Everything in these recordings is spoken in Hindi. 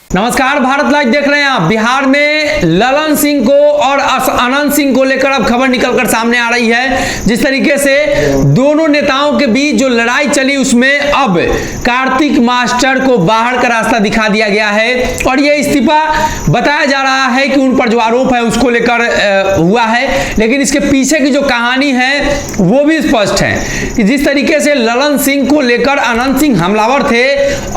नमस्कार, भारत लाइव देख रहे हैं आप। बिहार में ललन सिंह को और अनंत सिंह को लेकर अब खबर निकलकर सामने आ रही है। जिस तरीके से दोनों नेताओं के बीच जो लड़ाई चली उसमें अब कार्तिक मास्टर को बाहर का रास्ता दिखा दिया गया है और यह इस्तीफा बताया जा रहा है कि उन पर जो आरोप है उसको लेकर हुआ है। लेकिन इसके पीछे की जो कहानी है वो भी स्पष्ट है कि जिस तरीके से ललन सिंह को लेकर अनंत सिंह हमलावर थे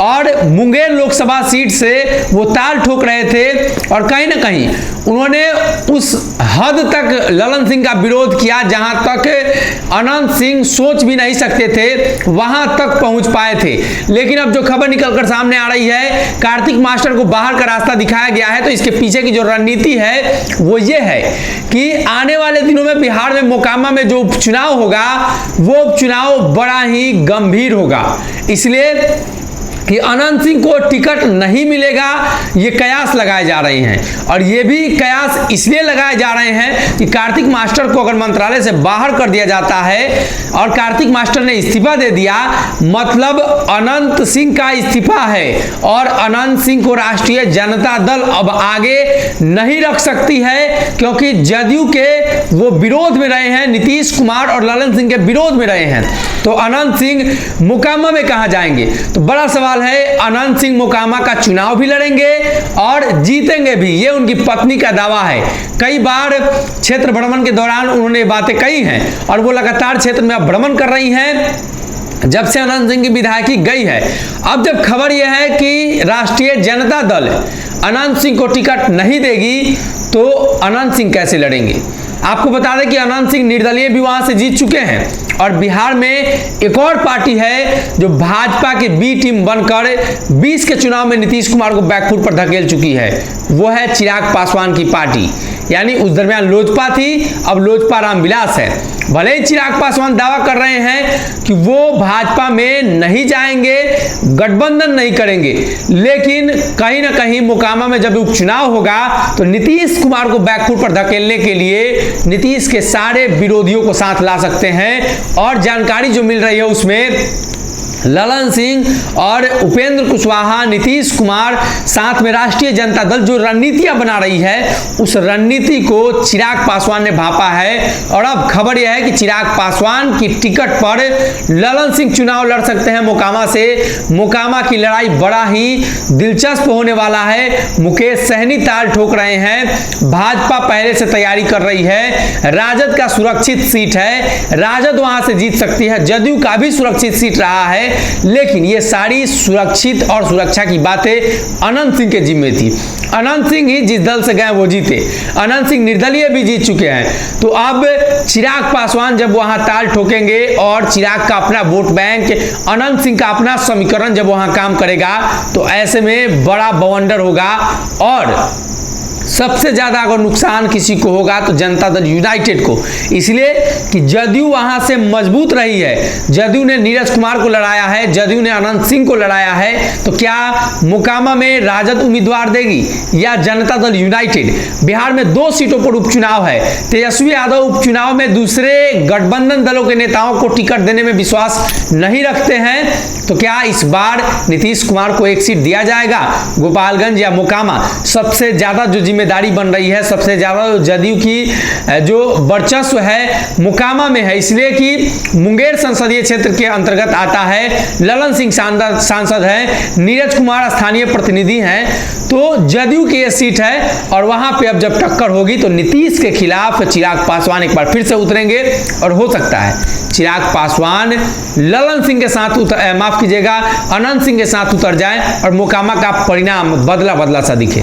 और मुंगेर लोकसभा सीट से वो ताल ठोक रहे थे और कहीं ना कहीं उन्होंने उस हद तक ललन सिंह का विरोध किया जहां तक अनंत सिंह सोच भी नहीं सकते थे, वहां तक पहुंच पाए थे। लेकिन अब जो खबर निकलकर सामने आ रही है, कार्तिक मास्टर को बाहर का रास्ता दिखाया गया है। तो इसके पीछे की जो रणनीति है वो ये है कि आने वाले दिनों में बिहार में मोकामा में जो उपचुनाव होगा वो उपचुनाव बड़ा ही गंभीर होगा, इसलिए कि अनंत सिंह को टिकट नहीं मिलेगा, ये कयास लगाए जा रहे हैं। और ये भी कयास इसलिए लगाए जा रहे हैं कि कार्तिक मास्टर को अगर मंत्रालय से बाहर कर दिया जाता है और कार्तिक मास्टर ने इस्तीफा दे दिया, मतलब अनंत सिंह का इस्तीफा है और अनंत सिंह को राष्ट्रीय जनता दल अब आगे नहीं रख सकती है, क्योंकि जदयू के वो विरोध में रहे हैं, नीतीश कुमार और ललन सिंह के विरोध में रहे हैं। तो अनंत सिंह मोकामा में कहां जाएंगे? तो बड़ा सवाल है। अनंत सिंह मोकामा का चुनाव भी लड़ेंगे और जीतेंगे भी, ये उनकी पत्नी का दावा है। कई बार क्षेत्र भ्रमण के दौरान उन्होंने बातें कही हैं और वो लगातार क्षेत्र में अब भ्रमण कर रही हैं जब से अनंत सिंह की विधायकी गई है। अब जब खबर यह है कि राष्ट्रीय जनता दल अनंत सिंह को टिकट नहीं देगी तो अनंत सिंह कैसे लड़ेंगे? आपको बता दें कि अनंत सिंह निर्दलीय भी वहां से जीत चुके हैं और बिहार में एक और पार्टी है जो भाजपा की बी टीम बनकर 20 के चुनाव में नीतीश कुमार को बैकफुट पर धकेल चुकी है, वो है चिराग पासवान की पार्टी। यानी उस दरमियान लोजपा थी, अब लोजपा रामविलास है। भले ही चिराग पासवान दावा कर रहे हैं कि वो भाजपा में नहीं जाएंगे, गठबंधन नहीं करेंगे, लेकिन कहीं ना कहीं मोकामा में जब उपचुनाव होगा तो नीतीश कुमार को बैकफुट पर धकेलने के लिए नीतीश के सारे विरोधियों को साथ ला सकते हैं। और जानकारी जो मिल रही है उसमें ललन सिंह और उपेंद्र कुशवाहा, नीतीश कुमार साथ में राष्ट्रीय जनता दल जो रणनीतियां बना रही है उस रणनीति को चिराग पासवान ने भांपा है। और अब खबर यह है कि चिराग पासवान की टिकट पर ललन सिंह चुनाव लड़ सकते हैं मोकामा से। मोकामा की लड़ाई बड़ा ही दिलचस्प होने वाला है। मुकेश सहनी ताल ठोक रहे हैं, भाजपा पहले से तैयारी कर रही है, राजद का सुरक्षित सीट है, राजद वहां से जीत सकती है, जदयू का भी सुरक्षित सीट रहा है। लेकिन ये सारी सुरक्षित और सुरक्षा की बातें अनंत सिंह के जिम्मे थी। अनंत सिंह ही जिस दल से गए वो जीते, अनंत सिंह निर्दलीय भी जीत चुके हैं। तो अब चिराग पासवान जब वहां ताल ठोकेंगे और चिराग का अपना वोट बैंक, अनंत सिंह का अपना समीकरण जब वहां काम करेगा तो ऐसे में बड़ा बवंडर होगा। और सबसे ज्यादा अगर नुकसान किसी को होगा तो जनता दल यूनाइटेड को, इसलिए कि जदयू वहां से मजबूत रही है। जदयू ने नीरज कुमार को लड़ाया है, जदयू ने अनंत सिंह को लड़ाया है। तो क्या मोकामा में राजद उम्मीदवार देगी या जनता दल यूनाइटेड? बिहार में 2 सीटों पर उपचुनाव है। तेजस्वी यादव उपचुनाव में दूसरे गठबंधन दलों के नेताओं को टिकट देने में विश्वास नहीं रखते हैं। तो क्या इस बार नीतीश कुमार को एक सीट दिया जाएगा? गोपालगंज या मोकामा? सबसे ज्यादा जो जिम्मेदारी बन रही है, सबसे ज्यादा जदयू की जो वर्चस्व है मोकामा में है, इसलिए कि मुंगेर संसदीय क्षेत्र के अंतर्गत आता है। ललन सिंह सांसद है, नीरज कुमार स्थानीय प्रतिनिधि हैं, तो जदयू की यह सीट है। और वहां पे अब जब टक्कर होगी तो नीतीश के खिलाफ चिराग पासवान एक बार फिर से उतरेंगे और हो सकता है चिराग पासवान ललन सिंह के साथ माफ कीजिएगा अनंत सिंह के साथ उतर जाए और मोकामा का परिणाम बदला बदला सा दिखे।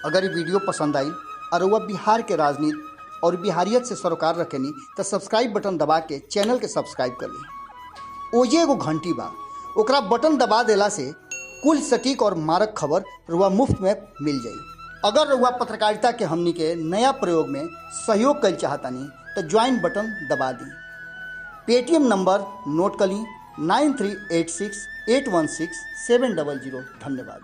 अगर ये वीडियो पसंद आई और वह बिहार के राजनीति और बिहारियत से सरोकार रखेनी तो सब्सक्राइब बटन दबा के चैनल के सब्सक्राइब कर ली। ओजे एगो घंटी बा, ओकरा बटन दबा देला से कुल सटीक और मारक खबर रुआ मुफ्त में मिल जाई। अगर रुआ पत्रकारिता के हमनी के नया प्रयोग में सहयोग कर चाहतानी तो ज्वाइन बटन दबा दी। पेटीएम नंबर नोट कर ली 9386816700। धन्यवाद।